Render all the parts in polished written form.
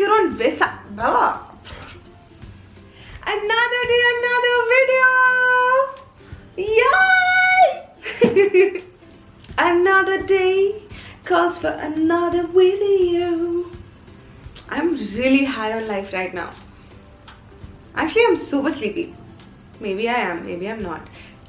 you don't miss out. Another day, another video! Yay! Another day calls for another video. I'm really high on life right now. Actually, I'm super sleepy. Maybe I am, maybe I'm not.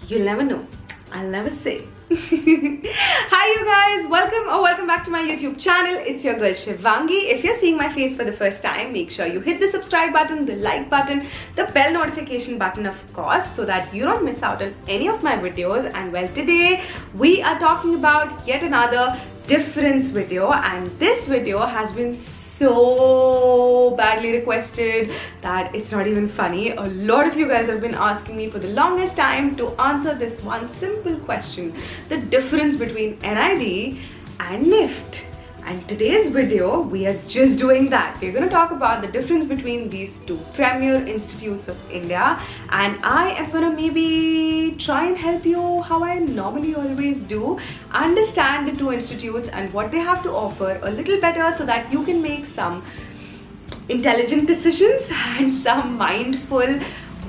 You'll never know. I'll never say. Hi you guys, welcome back to my YouTube channel. It's your girl Shivangi. If you're seeing my face for the first time, make sure you hit the subscribe button, the like button, the bell notification button of course, so that you don't miss out on any of my videos. And well, today we are talking about yet another difference video, and this video has been so badly requested that it's not even funny. A lot of you guys have been asking me for the longest time to answer this one simple question: the difference between NID and NIFT. And today's video, we are just doing that. We're going to talk about the difference between these two premier institutes of India, and I am going to maybe try and help you, how I normally always do, understand the two institutes and what they have to offer a little better, so that you can make some intelligent decisions and some mindful,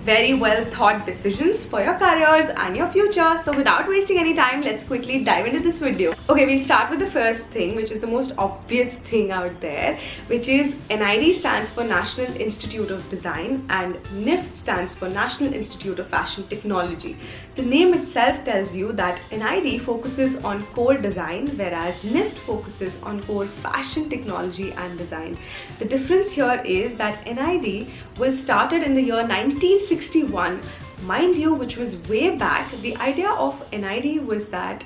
very well thought decisions for your careers and your future. So without wasting any time, let's quickly dive into this video. Okay, we'll start with the first thing, which is the most obvious thing out there, which is NID stands for National Institute of Design and NIFT stands for National Institute of Fashion Technology. The name itself tells you that NID focuses on core design, whereas NIFT focuses on core fashion technology and design. The difference here is that NID was started in the year 1961, mind you, which was way back. The idea of NID was that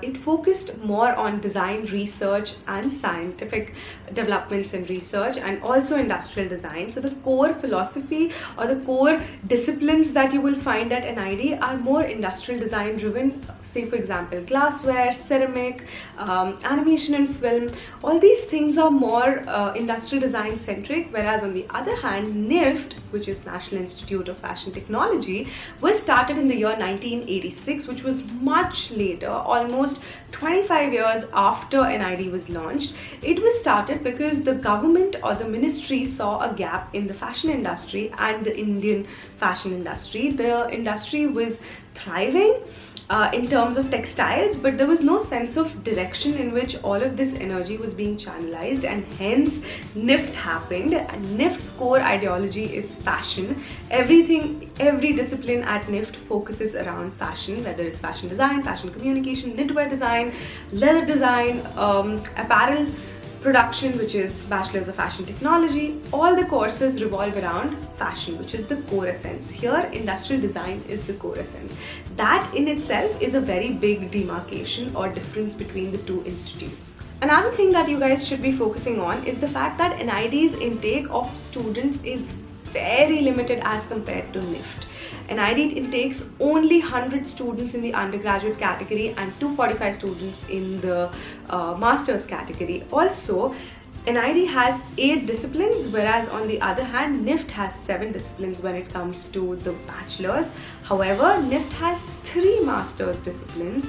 it focused more on design research and scientific developments and research, and also industrial design. So the core philosophy or the core disciplines that you will find at NID are more industrial design driven. Say for example, glassware, ceramic, animation and film. All these things are more industrial design centric, whereas on the other hand, NIFT, which is National Institute of Fashion Technology, was started in the year 1986, which was much later, almost 25 years after NID was launched. It was started because the government or the ministry saw a gap in the fashion industry and the Indian fashion industry. The industry was thriving in terms of textiles, but there was no sense of direction in which all of this energy was being channelized, and hence NIFT happened. And NIFT's core ideology is fashion. Every discipline at NIFT focuses around fashion, whether it's fashion design, fashion communication, knitwear design, leather design, apparel production, which is Bachelor's of Fashion Technology. All the courses revolve around fashion, which is the core essence. Here, industrial design is the core essence. That in itself is a very big demarcation or difference between the two institutes. Another thing that you guys should be focusing on is the fact that NID's intake of students is very limited as compared to NIFT. NID intakes only 100 students in the undergraduate category and 245 students in the master's category. Also, NID has 8 disciplines, whereas on the other hand, NIFT has 7 disciplines when it comes to the bachelor's. However, NIFT has 3 master's disciplines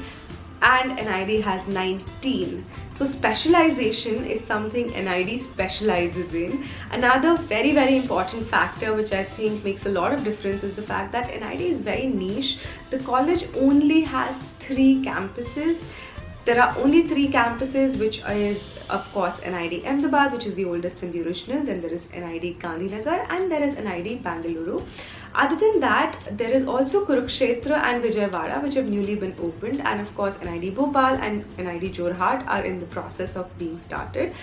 and NID has 19. So specialization is something NID specializes in. Another very, very important factor which I think makes a lot of difference is the fact that NID is very niche. The college only has 3 campuses. There are only 3 campuses, which is of course NID Ahmedabad, which is the oldest and the original. Then there is NID Gandhinagar and there is NID Bangalore. Other than that, there is also Kurukshetra and Vijayawada, which have newly been opened, and of course NID Bhopal and NID Jorhat are in the process of being started.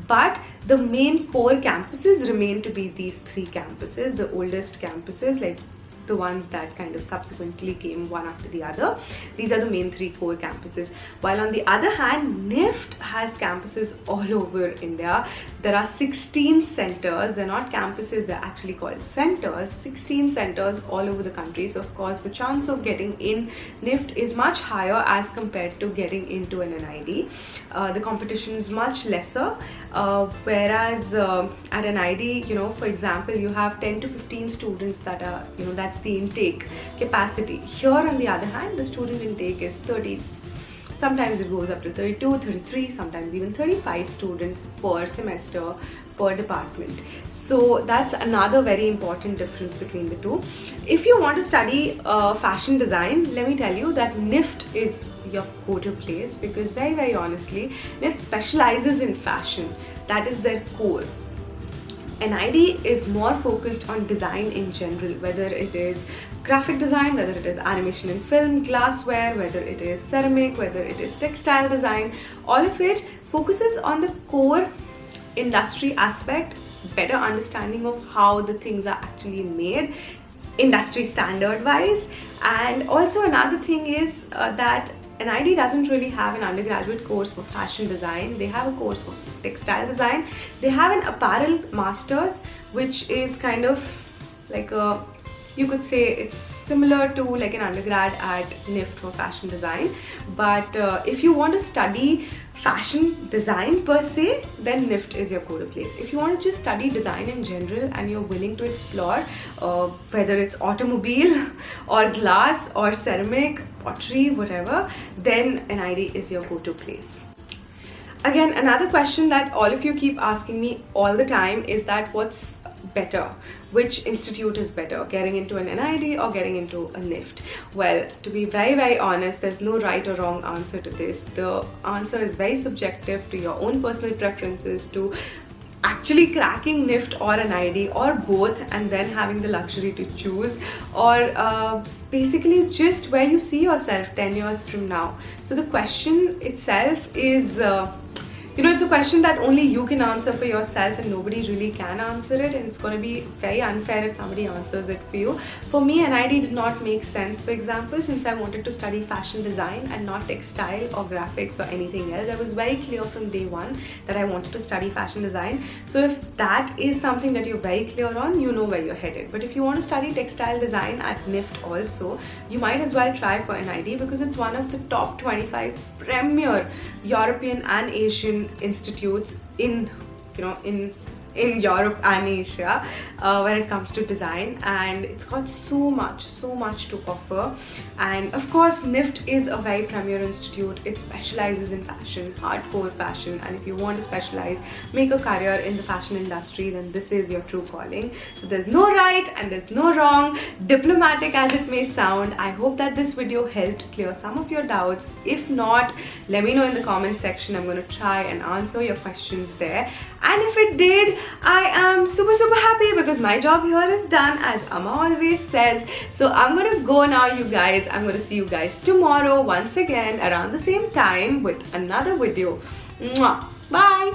But the main core campuses remain to be these 3 campuses, the oldest campuses, like the ones that kind of subsequently came one after the other. These are the main 3 core campuses. While on the other hand, NIFT has campuses all over India. There are 16 centers. They're not campuses, they're actually called centers. 16 centers all over the country. So of course the chance of getting in NIFT is much higher as compared to getting into an NID. The competition is much lesser. Whereas at an ID, for example, you have 10 to 15 students that are, that's the intake capacity. Here on the other hand, the student intake is 30. Sometimes it goes up to 32, 33, sometimes even 35 students per semester, per department. So that's another very important difference between the two. If you want to study fashion design, let me tell you that NIFT is your go-to place, because very honestly, NIFT specializes in fashion. That is their core. NID is more focused on design in general, whether it is graphic design, whether it is animation and film, glassware, whether it is ceramic, whether it is textile design. All of it focuses on the core industry aspect, better understanding of how the things are actually made industry standard wise. And also another thing is that NID doesn't really have an undergraduate course for fashion design. They have a course for textile design. They have an apparel masters, which is kind of like a, you could say it's similar to like an undergrad at NIFT for fashion design. But if you want to study fashion design per se, then NIFT is your go-to place. If you want to just study design in general and you're willing to explore whether it's automobile or glass or ceramic, pottery, whatever, then NID is your go-to place. Again, another question that all of you keep asking me all the time is that what's better? Which institute is better, getting into an NID or getting into a NIFT? Well, to be very honest, there's no right or wrong answer to this. The answer is very subjective to your own personal preferences, to actually cracking NIFT or an ID or both and then having the luxury to choose, or basically just where you see yourself 10 years from now. So the question itself is it's a question that only you can answer for yourself and nobody really can answer it, and it's going to be very unfair if somebody answers it for you. For me, NID did not make sense, for example, since I wanted to study fashion design and not textile or graphics or anything else. I was very clear from day one that I wanted to study fashion design. So if that is something that you're very clear on, you know where you're headed. But if you want to study textile design at NIFT also, you might as well try for NID, because it's one of the top 25 premier European and Asian institutes in Europe and Asia when it comes to design, and it's got so much to offer. And of course, NIFT is a very premier institute. It specializes in fashion, hardcore fashion, and if you want to specialize, make a career in the fashion industry, then this is your true calling. So there's no right and there's no wrong, diplomatic as it may sound. I hope that this video helped clear some of your doubts. If not, let me know in the comment section. I'm going to try and answer your questions there, and if it did, I am super happy, because my job here is done, as Amma always says. So I'm gonna go now, you guys. I'm gonna see you guys tomorrow once again around the same time with another video. Mwah. Bye.